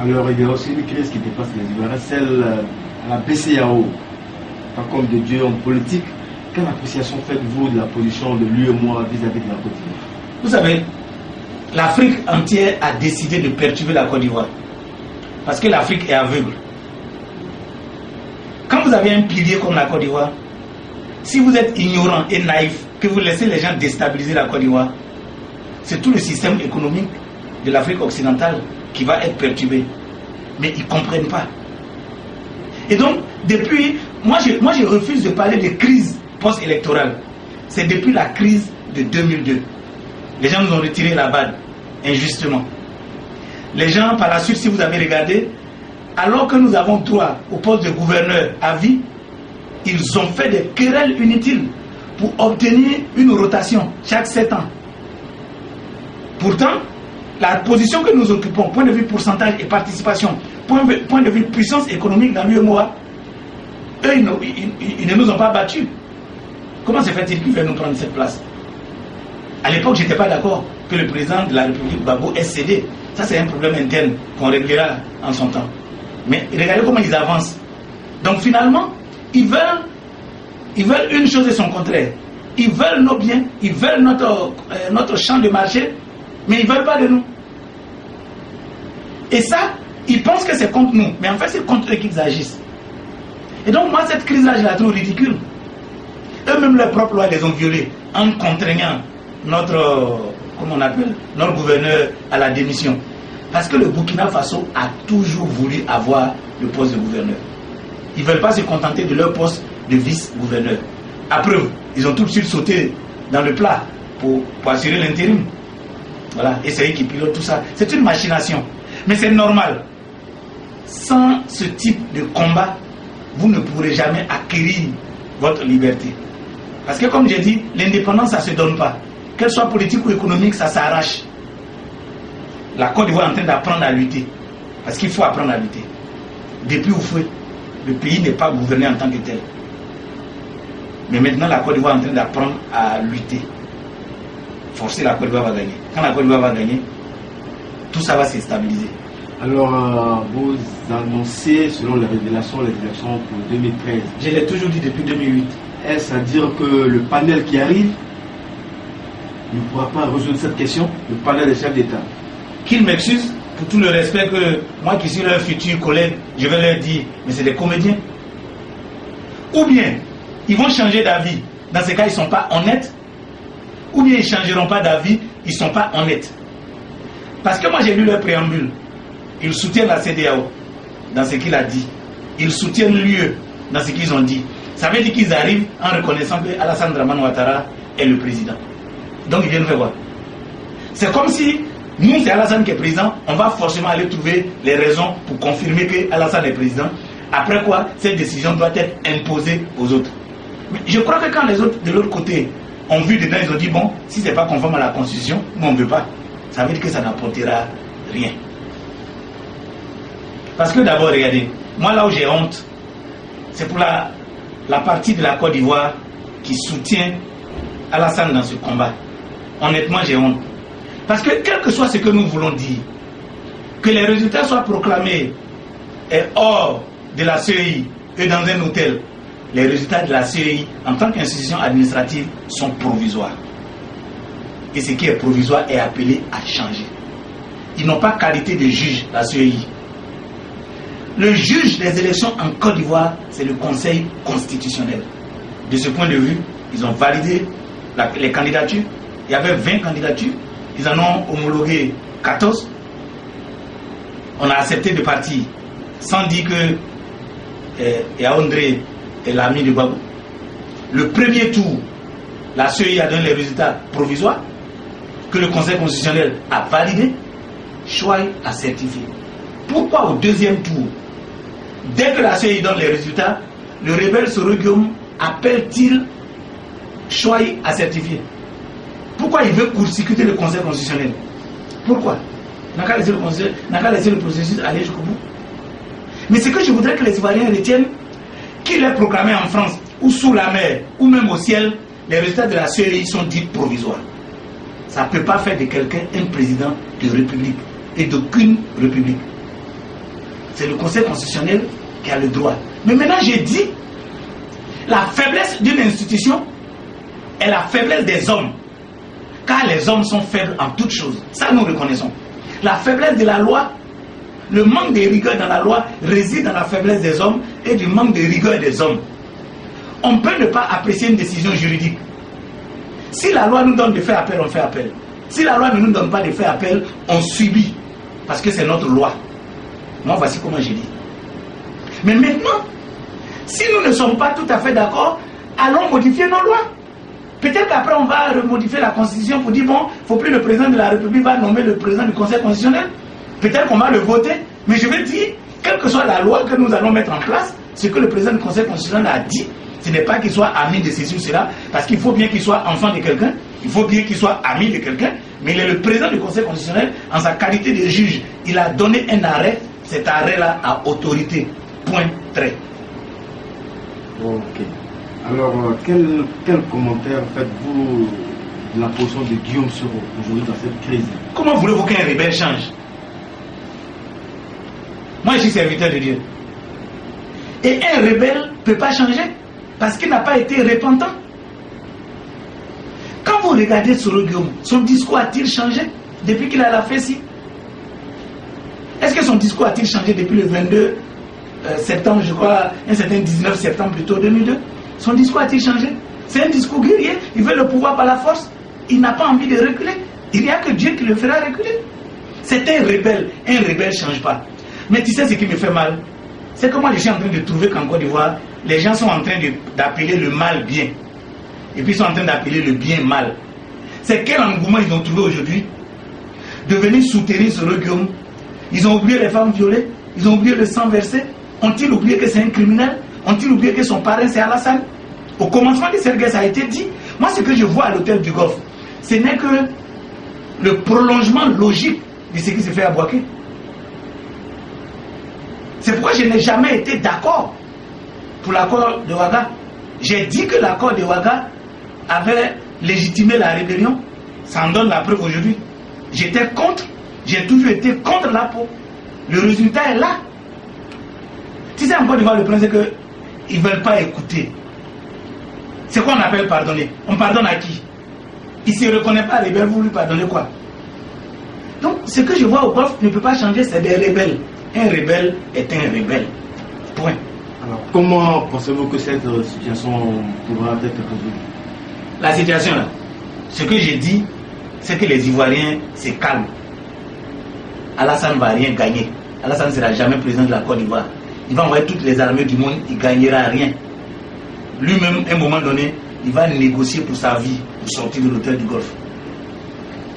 Alors, il y a aussi une crise qui dépasse les Ivoiriens, celle à la BCEAO, pas comme de Dieu en politique. Quelle appréciation faites-vous de la position de l'UEMOA vis-à-vis de la Côte d'Ivoire? Vous savez, l'Afrique entière a décidé de perturber la Côte d'Ivoire. Parce que l'Afrique est aveugle. Quand vous avez un pilier comme la Côte d'Ivoire, si vous êtes ignorant et naïf, que vous laissez les gens déstabiliser la Côte d'Ivoire, c'est tout le système économique de l'Afrique occidentale qui va être perturbé. Mais ils ne comprennent pas. Et donc, depuis, moi je refuse de parler de crise post-électorale. C'est depuis la crise de 2002. Les gens nous ont retiré la balle, injustement. Les gens, par la suite, si vous avez regardé, alors que nous avons droit au poste de gouverneur à vie, ils ont fait des querelles inutiles pour obtenir une rotation chaque 7 ans. Pourtant, la position que nous occupons, point de vue pourcentage et participation, point de vue puissance économique dans l'UEMOA, eux, ils ne nous ont pas battus. Comment se fait-il qu'ils veulent nous prendre cette place? À l'époque, je n'étais pas d'accord que le président de la République, Gbagbo, ait cédé. Ça, c'est un problème interne qu'on réglera en son temps. Mais regardez comment ils avancent. Donc finalement, ils veulent une chose et son contraire. Ils veulent nos biens, ils veulent notre champ de marché, mais ils ne veulent pas de nous. Et ça, ils pensent que c'est contre nous, mais en fait, c'est contre eux qu'ils agissent. Et donc, moi, cette crise-là, je la trouve ridicule. Eux-mêmes, leurs propres lois, les ont violées en contraignant notre gouverneur à la démission. Parce que le Burkina Faso a toujours voulu avoir le poste de gouverneur. Ils ne veulent pas se contenter de leur poste de vice-gouverneur. À preuve, ils ont tout de suite sauté dans le plat pour assurer l'intérim. Voilà, et c'est eux qui pilotent tout ça. C'est une machination. Mais c'est normal. Sans ce type de combat, vous ne pourrez jamais acquérir votre liberté. Parce que comme j'ai dit, l'indépendance, ça ne se donne pas. Qu'elle soit politique ou économique, ça s'arrache. La Côte d'Ivoire est en train d'apprendre à lutter. Parce qu'il faut apprendre à lutter. Depuis Oufoué, le pays n'est pas gouverné en tant que tel. Mais maintenant, la Côte d'Ivoire est en train d'apprendre à lutter. Forcer la Côte d'Ivoire va gagner. Quand la Côte d'Ivoire va gagner, tout ça va se stabiliser. Alors, vous annoncez, selon les révélations, les élections pour 2013. Je l'ai toujours dit depuis 2008. Est-ce à dire que le panel qui arrive ne pourra pas résoudre cette question, le panel des chefs d'État? Qu'ils m'excusent pour tout le respect que moi qui suis leur futur collègue, je vais leur dire, mais c'est des comédiens. Ou bien, ils vont changer d'avis. Dans ces cas, ils ne sont pas honnêtes. Ou bien, ils ne changeront pas d'avis, ils ne sont pas honnêtes. Parce que moi, j'ai lu leur préambule. Ils soutiennent la CEDEAO dans ce qu'il a dit. Ils soutiennent l'UE dans ce qu'ils ont dit. Ça veut dire qu'ils arrivent en reconnaissant que Alassane Dramane Ouattara est le président. Donc, ils viennent faire quoi? C'est comme si nous, c'est Alassane qui est président, on va forcément aller trouver les raisons pour confirmer que Alassane est président. Après quoi, cette décision doit être imposée aux autres. Mais je crois que quand les autres de l'autre côté ont vu dedans, ils ont dit bon, si ce n'est pas conforme à la Constitution, nous on ne veut pas. Ça veut dire que ça n'apportera rien. Parce que d'abord, regardez, moi là où j'ai honte, c'est pour la partie de la Côte d'Ivoire qui soutient Alassane dans ce combat. Honnêtement, j'ai honte. Parce que quel que soit ce que nous voulons dire, que les résultats soient proclamés hors de la CEI et dans un hôtel, les résultats de la CEI en tant qu'institution administrative sont provisoires. Et ce qui est provisoire est appelé à changer. Ils n'ont pas qualité de juge, la CEI. Le juge des élections en Côte d'Ivoire, c'est le Conseil constitutionnel. De ce point de vue, ils ont validé les candidatures. Il y avait 20 candidatures. Ils en ont homologué 14. On a accepté de partir sans dire que Yaoundé est l'ami de Gbagbo. Le premier tour, la CEI a donné les résultats provisoires que le Conseil constitutionnel a validé. Choy a certifié. Pourquoi au deuxième tour, dès que la CEI donne les résultats, le rebelle Soro Guillaume appelle-t-il Choy à certifier? Pourquoi il veut court-circuiter le Conseil constitutionnel? Pourquoi? N'a qu'à laisser le processus aller jusqu'au bout. Mais ce que je voudrais que les Ivoiriens retiennent, qu'il est proclamé en France, ou sous la mer, ou même au ciel, les résultats de la CEI sont dits provisoires. Ça ne peut pas faire de quelqu'un un président de république, et d'aucune république. c'est le Conseil constitutionnel qui a le droit. Mais maintenant, j'ai dit, la faiblesse d'une institution est la faiblesse des hommes. Car les hommes sont faibles en toutes choses. Ça, nous reconnaissons. La faiblesse de la loi, le manque de rigueur dans la loi réside dans la faiblesse des hommes et du manque de rigueur des hommes. On peut ne pas apprécier une décision juridique. Si la loi nous donne de faire appel, on fait appel. Si la loi ne nous donne pas de faire appel, on subit. Parce que c'est notre loi. Moi, voici comment j'ai dit. Mais maintenant, si nous ne sommes pas tout à fait d'accord, allons modifier nos lois. Peut-être qu'après, on va modifier la Constitution pour dire, bon, il ne faut plus le président de la République va nommer le président du Conseil constitutionnel. Peut-être qu'on va le voter. Mais je veux dire, quelle que soit la loi que nous allons mettre en place, ce que le président du Conseil constitutionnel a dit, ce n'est pas qu'il soit ami de ceci ou cela, parce qu'il faut bien qu'il soit enfant de quelqu'un, il faut bien qu'il soit ami de quelqu'un, mais il est le président du Conseil constitutionnel, en sa qualité de juge. Il a donné un arrêt, cet arrêt-là a autorité. Point, trait. Ok. Alors, quel commentaire faites-vous de la position de Guillaume Soro aujourd'hui dans cette crise? Comment voulez-vous qu'un rebelle change? Moi, je suis serviteur de Dieu. Et un rebelle ne peut pas changer parce qu'il n'a pas été repentant. Quand vous regardez Soro Guillaume, son discours a-t-il changé depuis qu'il a la fesse? Est-ce que son discours a-t-il changé depuis le 22 septembre, je crois, un certain 19 septembre plutôt 2002? Son discours a-t-il changé? C'est un discours guerrier, il veut le pouvoir par la force, il n'a pas envie de reculer. Il n'y a que Dieu qui le fera reculer. C'est un rebelle ne change pas. Mais tu sais ce qui me fait mal? C'est que moi je suis en train de trouver qu'en Côte d'Ivoire, les gens sont en train d'appeler le mal bien. Et puis ils sont en train d'appeler le bien mal. C'est quel engouement ils ont trouvé aujourd'hui de venir soutenir ce Guillaume? Ils ont oublié les femmes violées, ils ont oublié le sang versé. Ont-ils oublié que c'est un criminel? Ont-ils oublié que son parrain c'est Alassane? Au commencement de cette guerre, ça a été dit. Moi, ce que je vois à l'hôtel du Golfe, ce n'est que le prolongement logique de ce qui se fait à Bouaké. C'est pourquoi je n'ai jamais été d'accord pour l'accord de Ouaga. J'ai dit que l'accord de Ouaga avait légitimé la rébellion. Ça en donne la preuve aujourd'hui. J'étais contre, j'ai toujours été contre la peau. Le résultat est là. Tu sais, en Côte d'Ivoire, le problème, c'est qu'ils ne veulent pas écouter. C'est quoi on appelle pardonner? On pardonne à qui? Il ne se reconnaît pas rebelle, vous lui pardonnez quoi? Donc, ce que je vois au Golfe ne peut pas changer, c'est des rebelles. Un rebelle est un rebelle. Point. Alors, comment pensez-vous que cette situation pourra être résolue? La situation là, ce que j'ai dit, c'est que les Ivoiriens se calment. Alassane ne va rien gagner. Alassane ne sera jamais président de la Côte d'Ivoire. Il va envoyer toutes les armées du monde, il ne gagnera rien. Lui-même, à un moment donné, il va négocier pour sa vie, pour sortir de l'hôtel du Golfe.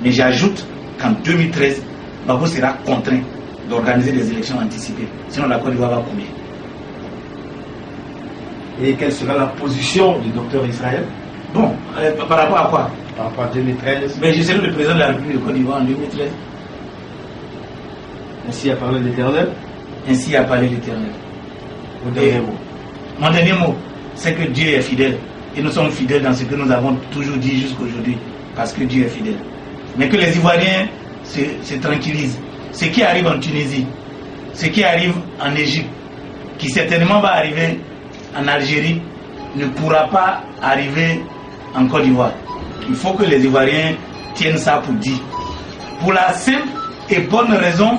Mais j'ajoute qu'en 2013, Babo sera contraint d'organiser des élections anticipées. Sinon, la Côte d'Ivoire va couler. Et quelle sera la position du docteur Israël? Bon, par rapport à quoi? Par rapport à 2013. Mais je serai le président de la République de Côte d'Ivoire en 2013. Ainsi a parlé l'Éternel. Ainsi a parlé l'Éternel. Mon dernier mot. Mon dernier mot, c'est que Dieu est fidèle. Et nous sommes fidèles dans ce que nous avons toujours dit jusqu'à aujourd'hui. Parce que Dieu est fidèle. Mais que les Ivoiriens se tranquillisent. Ce qui arrive en Tunisie, ce qui arrive en Égypte, qui certainement va arriver en Algérie, ne pourra pas arriver en Côte d'Ivoire. Il faut que les Ivoiriens tiennent ça pour dit. Pour la simple et bonne raison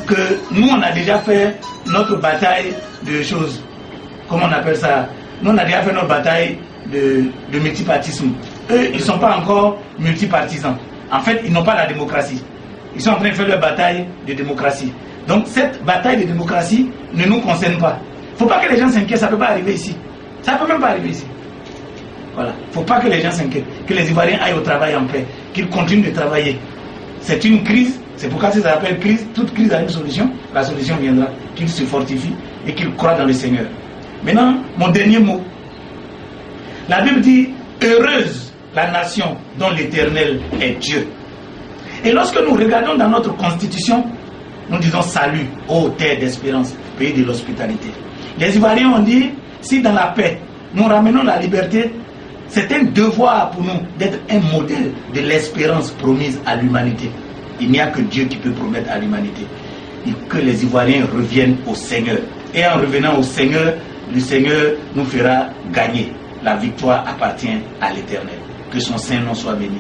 que nous, on a déjà fait notre bataille de choses. Comment on appelle ça? Nous, on a déjà fait notre bataille de multipartisme. Eux, ils ne sont pas encore multipartisans. En fait, ils n'ont pas la démocratie. Ils sont en train de faire leur bataille de démocratie. Donc, cette bataille de démocratie ne nous concerne pas. Il ne faut pas que les gens s'inquiètent, ça ne peut pas arriver ici. Ça ne peut même pas arriver ici. Voilà. Il ne faut pas que les gens s'inquiètent, que les Ivoiriens aillent au travail en paix, qu'ils continuent de travailler. C'est une crise, c'est pourquoi ça s'appelle crise. Toute crise a une solution, la solution viendra, qu'ils se fortifient et qu'ils croient dans le Seigneur. Maintenant, mon dernier mot. La Bible dit, heureuse la nation dont l'Éternel est Dieu. Et lorsque nous regardons dans notre constitution, nous disons salut, ô terre d'espérance, pays de l'hospitalité. Les Ivoiriens ont dit, si dans la paix, nous ramenons la liberté, c'est un devoir pour nous d'être un modèle de l'espérance promise à l'humanité. Il n'y a que Dieu qui peut promettre à l'humanité. que les Ivoiriens reviennent au Seigneur. Et en revenant au Seigneur, le Seigneur nous fera gagner. La victoire appartient à l'Éternel. Que son Saint-Nom soit béni.